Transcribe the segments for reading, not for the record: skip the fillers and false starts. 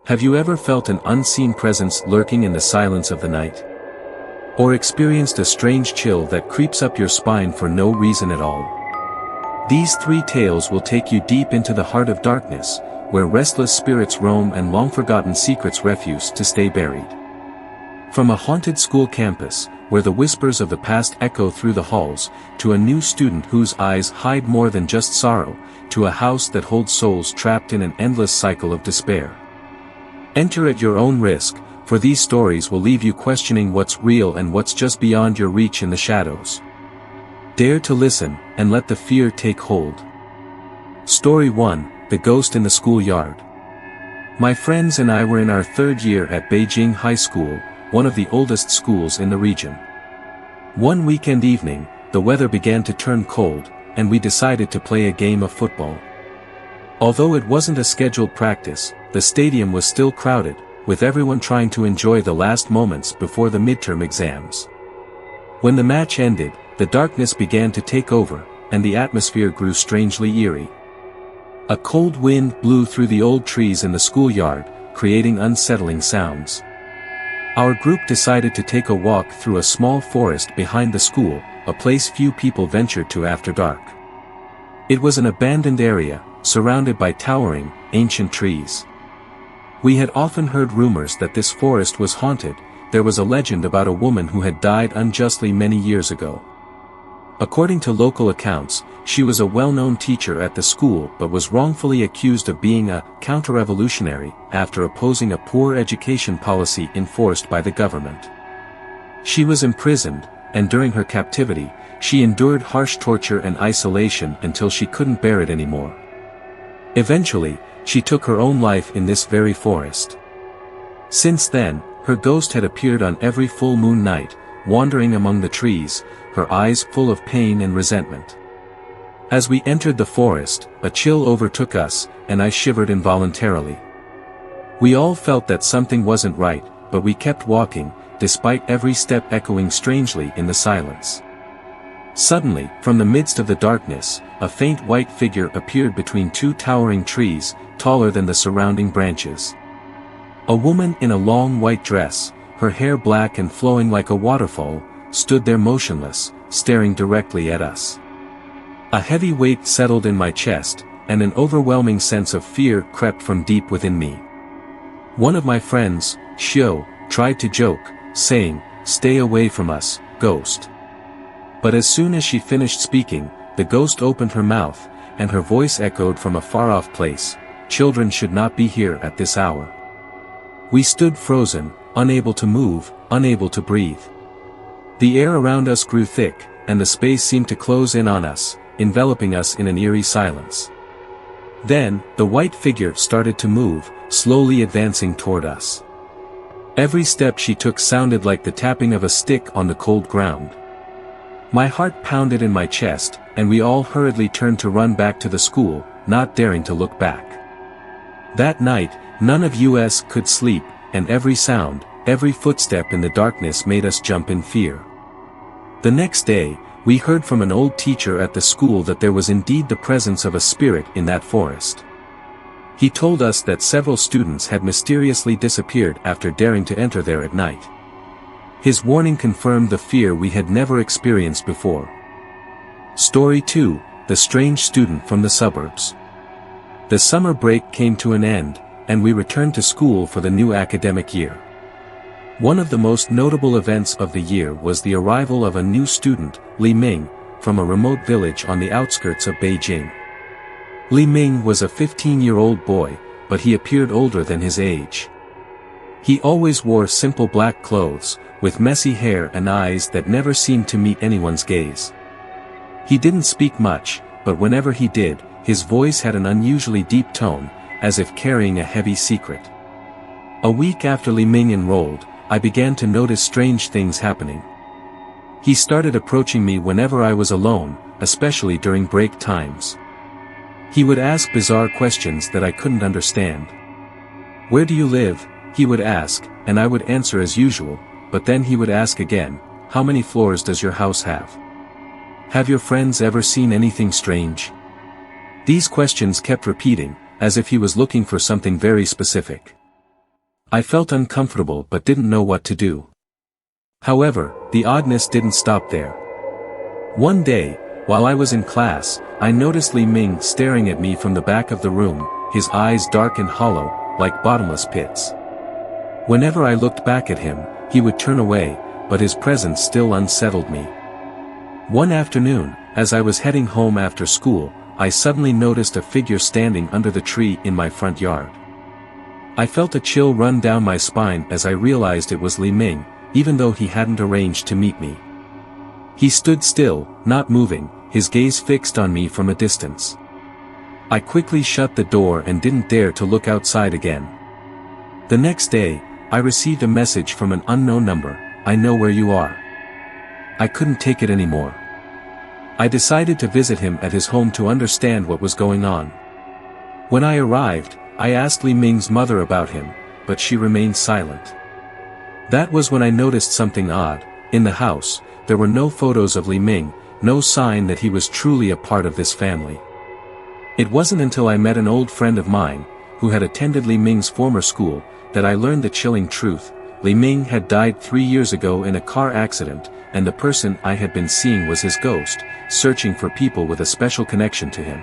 Have you ever felt an unseen presence lurking in the silence of the night? Or experienced a strange chill that creeps up your spine for no reason at all? These three tales will take you deep into the heart of darkness, where restless spirits roam and long-forgotten secrets refuse to stay buried. From a haunted school campus, where the whispers of the past echo through the halls, to a new student whose eyes hide more than just sorrow, to a house that holds souls trapped in an endless cycle of despair. Enter at your own risk, for these stories will leave you questioning what's real and what's just beyond your reach in the shadows. Dare to listen, and let the fear take hold. Story 1, The Ghost in the Schoolyard. My friends and I were in our third year at Beijing High School, one of the oldest schools in the region. One weekend evening, the weather began to turn cold, and we decided to play a game of football. Although it wasn't a scheduled practice, the stadium was still crowded, with everyone trying to enjoy the last moments before the midterm exams. When the match ended, the darkness began to take over, and the atmosphere grew strangely eerie. A cold wind blew through the old trees in the schoolyard, creating unsettling sounds. Our group decided to take a walk through a small forest behind the school, a place few people ventured to after dark. It was an abandoned area, surrounded by towering, ancient trees. We had often heard rumors that this forest was haunted. There was a legend about a woman who had died unjustly many years ago. According to local accounts, she was a well-known teacher at the school but was wrongfully accused of being a counter-revolutionary after opposing a poor education policy enforced by the government. She was imprisoned, and during her captivity, she endured harsh torture and isolation until she couldn't bear it anymore. Eventually, she took her own life in this very forest. Since then, her ghost had appeared on every full moon night, wandering among the trees, her eyes full of pain and resentment. As we entered the forest, a chill overtook us, and I shivered involuntarily. We all felt that something wasn't right, but we kept walking, despite every step echoing strangely in the silence. Suddenly, from the midst of the darkness, a faint white figure appeared between two towering trees, taller than the surrounding branches. A woman in a long white dress, her hair black and flowing like a waterfall, stood there motionless, staring directly at us. A heavy weight settled in my chest, and an overwhelming sense of fear crept from deep within me. One of my friends, Xiao, tried to joke, saying, "Stay away from us, ghost." But as soon as she finished speaking, the ghost opened her mouth, and her voice echoed from a far-off place, "Children should not be here at this hour." We stood frozen, unable to move, unable to breathe. The air around us grew thick, and the space seemed to close in on us, enveloping us in an eerie silence. Then, the white figure started to move, slowly advancing toward us. Every step she took sounded like the tapping of a stick on the cold ground. My heart pounded in my chest, and we all hurriedly turned to run back to the school, not daring to look back. That night, none of us could sleep, and every sound, every footstep in the darkness made us jump in fear. The next day, we heard from an old teacher at the school that there was indeed the presence of a spirit in that forest. He told us that several students had mysteriously disappeared after daring to enter there at night. His warning confirmed the fear we had never experienced before. Story 2, The Strange Student from the Suburbs. The summer break came to an end, and we returned to school for the new academic year. One of the most notable events of the year was the arrival of a new student, Li Ming, from a remote village on the outskirts of Beijing. Li Ming was a 15-year-old boy, but he appeared older than his age. He always wore simple black clothes, with messy hair and eyes that never seemed to meet anyone's gaze. He didn't speak much, but whenever he did, his voice had an unusually deep tone, as if carrying a heavy secret. A week after Li Ming enrolled, I began to notice strange things happening. He started approaching me whenever I was alone, especially during break times. He would ask bizarre questions that I couldn't understand. "Where do you live?" he would ask, and I would answer as usual, but then he would ask again, "How many floors does your house have? Have your friends ever seen anything strange?" These questions kept repeating, as if he was looking for something very specific. I felt uncomfortable but didn't know what to do. However, the oddness didn't stop there. One day, while I was in class, I noticed Li Ming staring at me from the back of the room, his eyes dark and hollow, like bottomless pits. Whenever I looked back at him, he would turn away, but his presence still unsettled me. One afternoon, as I was heading home after school, I suddenly noticed a figure standing under the tree in my front yard. I felt a chill run down my spine as I realized it was Li Ming, even though he hadn't arranged to meet me. He stood still, not moving, his gaze fixed on me from a distance. I quickly shut the door and didn't dare to look outside again. The next day, I received a message from an unknown number, "I know where you are." I couldn't take it anymore. I decided to visit him at his home to understand what was going on. When I arrived, I asked Li Ming's mother about him, but she remained silent. That was when I noticed something odd. In the house, there were no photos of Li Ming, no sign that he was truly a part of this family. It wasn't until I met an old friend of mine, who had attended Li Ming's former school, that I learned the chilling truth. Li Ming had died 3 years ago in a car accident, and the person I had been seeing was his ghost, searching for people with a special connection to him.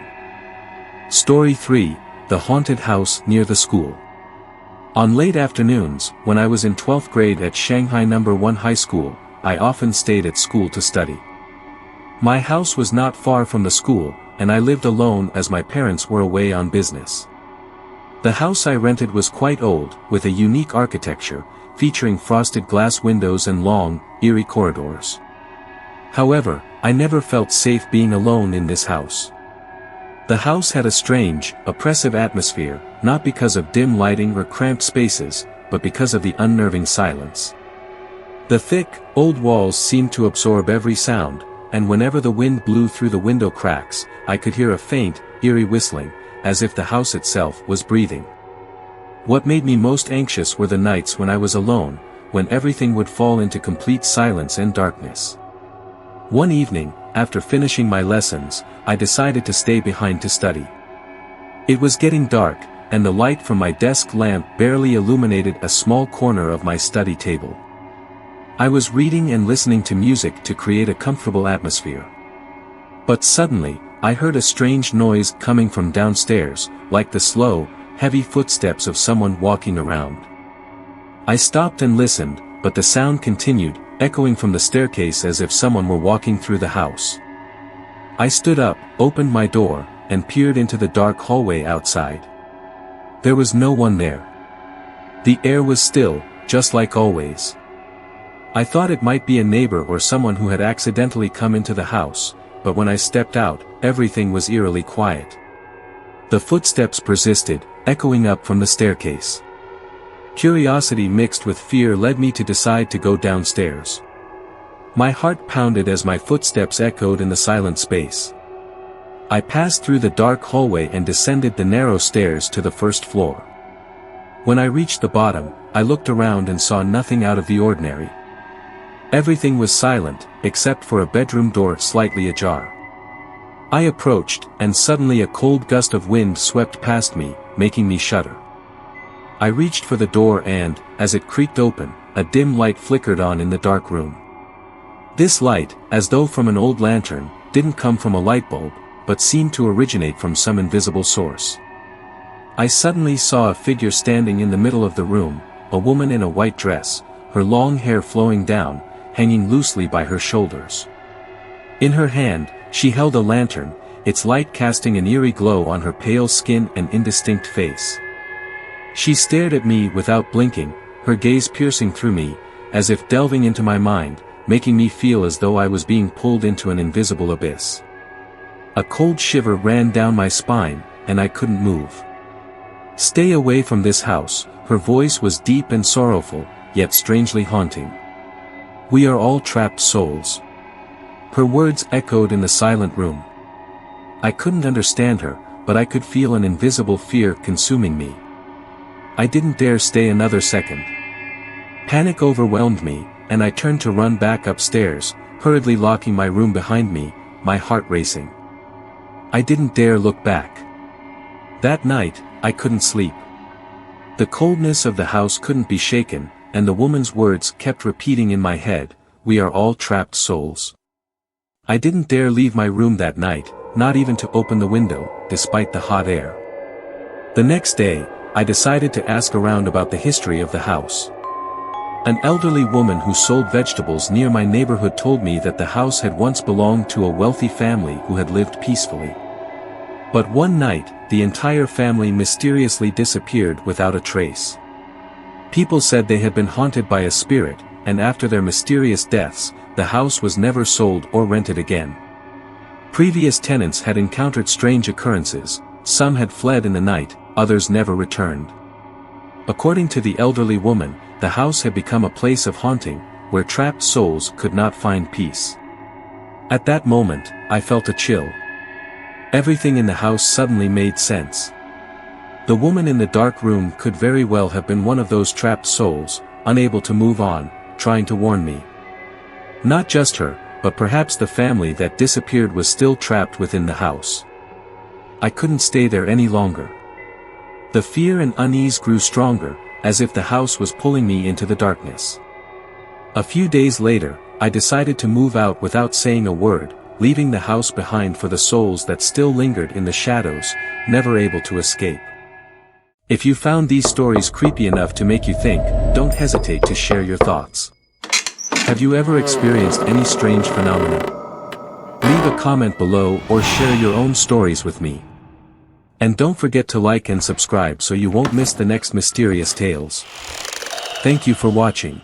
Story 3, The Haunted House Near the School. On late afternoons, when I was in 12th grade at Shanghai No. 1 High School, I often stayed at school to study. My house was not far from the school, and I lived alone as my parents were away on business. The house I rented was quite old, with a unique architecture, featuring frosted glass windows and long, eerie corridors. However, I never felt safe being alone in this house. The house had a strange, oppressive atmosphere, not because of dim lighting or cramped spaces, but because of the unnerving silence. The thick, old walls seemed to absorb every sound, and whenever the wind blew through the window cracks, I could hear a faint, eerie whistling, as if the house itself was breathing. What made me most anxious were the nights when I was alone, when everything would fall into complete silence and darkness. One evening, after finishing my lessons, I decided to stay behind to study. It was getting dark, and the light from my desk lamp barely illuminated a small corner of my study table. I was reading and listening to music to create a comfortable atmosphere. But suddenly, I heard a strange noise coming from downstairs, like the slow, heavy footsteps of someone walking around. I stopped and listened, but the sound continued, echoing from the staircase as if someone were walking through the house. I stood up, opened my door, and peered into the dark hallway outside. There was no one there. The air was still, just like always. I thought it might be a neighbor or someone who had accidentally come into the house, but when I stepped out, everything was eerily quiet. The footsteps persisted, echoing up from the staircase. Curiosity mixed with fear led me to decide to go downstairs. My heart pounded as my footsteps echoed in the silent space. I passed through the dark hallway and descended the narrow stairs to the first floor. When I reached the bottom, I looked around and saw nothing out of the ordinary. Everything was silent, except for a bedroom door slightly ajar. I approached, and suddenly a cold gust of wind swept past me, making me shudder. I reached for the door and, as it creaked open, a dim light flickered on in the dark room. This light, as though from an old lantern, didn't come from a light bulb, but seemed to originate from some invisible source. I suddenly saw a figure standing in the middle of the room, a woman in a white dress, her long hair flowing down, hanging loosely by her shoulders. In her hand, she held a lantern, its light casting an eerie glow on her pale skin and indistinct face. She stared at me without blinking, her gaze piercing through me, as if delving into my mind, making me feel as though I was being pulled into an invisible abyss. A cold shiver ran down my spine, and I couldn't move. "Stay away from this house," her voice was deep and sorrowful, yet strangely haunting. "We are all trapped souls." Her words echoed in the silent room. I couldn't understand her, but I could feel an invisible fear consuming me. I didn't dare stay another second. Panic overwhelmed me, and I turned to run back upstairs, hurriedly locking my room behind me, my heart racing. I didn't dare look back. That night, I couldn't sleep. The coldness of the house couldn't be shaken, and the woman's words kept repeating in my head, "We are all trapped souls." I didn't dare leave my room that night, not even to open the window, despite the hot air. The next day, I decided to ask around about the history of the house. An elderly woman who sold vegetables near my neighborhood told me that the house had once belonged to a wealthy family who had lived peacefully. But one night, the entire family mysteriously disappeared without a trace. People said they had been haunted by a spirit, and after their mysterious deaths, the house was never sold or rented again. Previous tenants had encountered strange occurrences, some had fled in the night, others never returned. According to the elderly woman, the house had become a place of haunting, where trapped souls could not find peace. At that moment, I felt a chill. Everything in the house suddenly made sense. The woman in the dark room could very well have been one of those trapped souls, unable to move on, trying to warn me. Not just her, but perhaps the family that disappeared was still trapped within the house. I couldn't stay there any longer. The fear and unease grew stronger, as if the house was pulling me into the darkness. A few days later, I decided to move out without saying a word, leaving the house behind for the souls that still lingered in the shadows, never able to escape. If you found these stories creepy enough to make you think, don't hesitate to share your thoughts. Have you ever experienced any strange phenomena? Leave a comment below or share your own stories with me. And don't forget to like and subscribe so you won't miss the next mysterious tales. Thank you for watching.